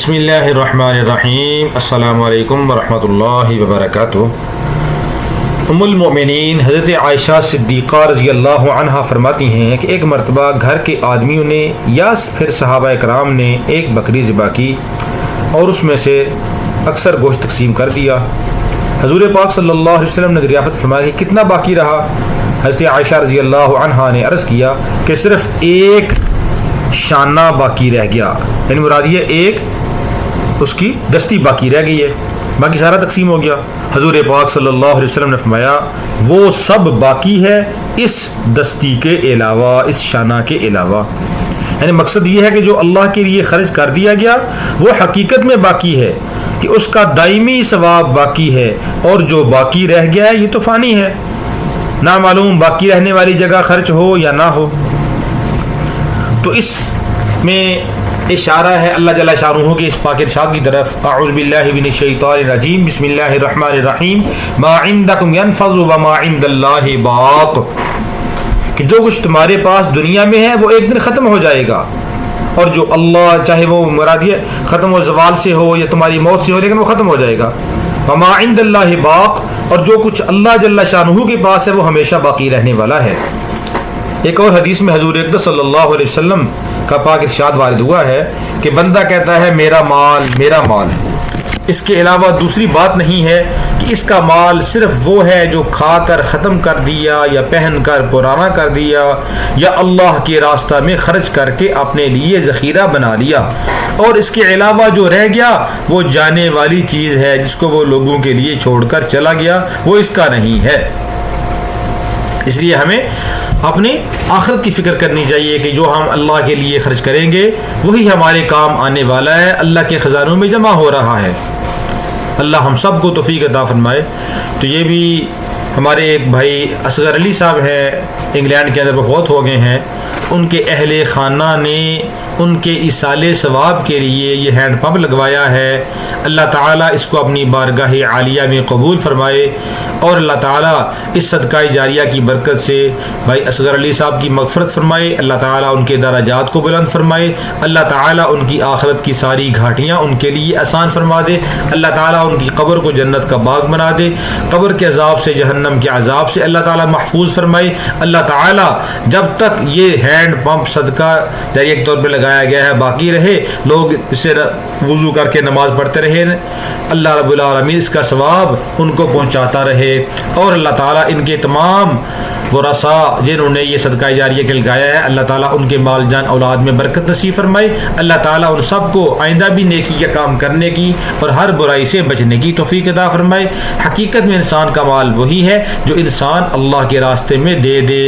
بسم اللہ الرحمن الرحیم۔ السلام علیکم ورحمۃ اللہ وبرکاتہ۔ ام المؤمنین حضرت عائشہ صدیقہ رضی اللہ عنہا فرماتی ہیں کہ ایک مرتبہ گھر کے آدمیوں نے یا پھر صحابہ کرام نے ایک بکری ذبح کی اور اس میں سے اکثر گوشت تقسیم کر دیا۔ حضور پاک صلی اللہ علیہ وسلم نے دریافت فرمایا کہ کتنا باقی رہا؟ حضرت عائشہ رضی اللہ عنہا نے عرض کیا کہ صرف ایک شانہ باقی رہ گیا، یعنی مراد یہ ایک اس کی دستی باقی رہ گئی ہے، باقی سارا تقسیم ہو گیا۔ حضور پاک صلی اللہ علیہ وسلم نے فرمایا وہ سب باقی ہے اس دستی کے علاوہ، اس شانہ کے علاوہ۔ یعنی مقصد یہ ہے کہ جو اللہ کے لیے خرچ کر دیا گیا وہ حقیقت میں باقی ہے، کہ اس کا دائمی ثواب باقی ہے، اور جو باقی رہ گیا ہے یہ تو فانی ہے، نہ معلوم باقی رہنے والی جگہ خرچ ہو یا نہ ہو۔ تو اس میں اشارہ ہے اللہ جل شانہ کے اس پاک ارشاد کی طرف، اعوذ باللہ من الشیطان الرجیم، بسم اللہ الرحمن الرحیم، ما عندکم ینفض وما عند اللہ باق، کہ جو کچھ تمہارے پاس دنیا میں ہے وہ ایک دن ختم ہو جائے گا، اور جو اللہ چاہے وہ مراد یہ ختم و زوال سے ہو یا تمہاری موت سے ہو، لیکن وہ ختم ہو جائے گا۔ وما عند اللہ باق، اور جو کچھ اللہ جل شانہ کے پاس ہے وہ ہمیشہ باقی رہنے والا ہے۔ ایک اور حدیث میں حضور اقدس صلی اللہ علیہ وسلم کا پاک ارشاد وارد ہوا ہے کہ بندہ کہتا ہے میرا مال میرا مال، اس کے علاوہ دوسری بات نہیں ہے کہ اس کا مال صرف وہ ہے جو کھا کر ختم کر دیا یا پہن کر پرانا کر دیا یا اللہ کے راستہ میں خرچ کر کے اپنے لیے ذخیرہ بنا لیا، اور اس کے علاوہ جو رہ گیا وہ جانے والی چیز ہے جس کو وہ لوگوں کے لیے چھوڑ کر چلا گیا، وہ اس کا نہیں ہے۔ اس لیے ہمیں اپنی آخرت کی فکر کرنی چاہیے کہ جو ہم اللہ کے لیے خرچ کریں گے وہی ہمارے کام آنے والا ہے، اللہ کے خزانوں میں جمع ہو رہا ہے۔ اللہ ہم سب کو توفیق عطا فرمائے۔ تو یہ بھی ہمارے ایک بھائی اصغر علی صاحب ہیں، انگلینڈ کے اندر وفات ہو گئے ہیں، ان کے اہل خانہ نے ان کے ایصال ثواب کے لیے یہ ہینڈ پمپ لگوایا ہے۔ اللہ تعالیٰ اس کو اپنی بارگاہ عالیہ میں قبول فرمائے، اور اللہ تعالیٰ اس صدقہ جاریہ کی برکت سے بھائی اصغر علی صاحب کی مغفرت فرمائے، اللہ تعالیٰ ان کے درجات کو بلند فرمائے، اللہ تعالیٰ ان کی آخرت کی ساری گھاٹیاں ان کے لیے آسان فرما دے، اللہ تعالیٰ ان کی قبر کو جنت کا باغ بنا دے، قبر کے عذاب سے جہنم کے عذاب سے اللہ تعالیٰ محفوظ فرمائے۔ اللہ تعالیٰ جب تک یہ ہینڈ پمپ صدقہ جاریہ کے طور پہ لگایا گیا ہے باقی رہے، لوگ اسے وضو کر کے نماز پڑھتے رہے، اللہ رب العالمین اس کا ثواب ان کو پہنچاتا رہے، اور اللہ تعالیٰ ان کے تمام ورثاء جنہوں نے یہ صدقہ جاریہ کے لگایا ہے، اللہ تعالیٰ ان کے مال جان اولاد میں برکت نصیب فرمائے، اللہ تعالیٰ ان سب کو آئندہ بھی نیکی کا کام کرنے کی اور ہر برائی سے بچنے کی توفیق عطا فرمائے۔ حقیقت میں انسان کا مال وہی ہے جو انسان اللہ کے راستے میں دے دے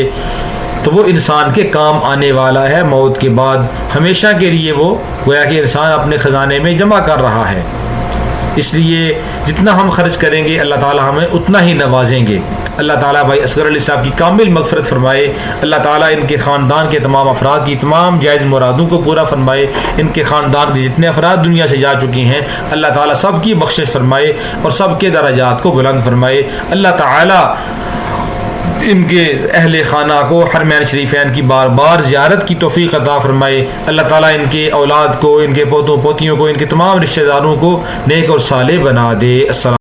تو وہ انسان کے کام آنے والا ہے، موت کے بعد ہمیشہ کے لیے وہ گویا کہ انسان اپنے خزانے میں جمع کر رہا ہے۔ اس لیے جتنا ہم خرچ کریں گے اللہ تعالیٰ ہمیں اتنا ہی نوازیں گے۔ اللہ تعالیٰ بھائی اصغر علی صاحب کی کامل مغفرت فرمائے، اللہ تعالیٰ ان کے خاندان کے تمام افراد کی تمام جائز مرادوں کو پورا فرمائے، ان کے خاندان کے جتنے افراد دنیا سے جا چکی ہیں اللہ تعالیٰ سب کی بخشش فرمائے اور سب کے درجات کو بلند فرمائے۔ اللہ تعالیٰ ان کے اہل خانہ کو حرمین شریفین کی بار بار زیارت کی توفیق عطا فرمائے، اللہ تعالیٰ ان کے اولاد کو، ان کے پوتوں پوتیوں کو، ان کے تمام رشتہ داروں کو نیک اور صالح بنا دے۔ السلام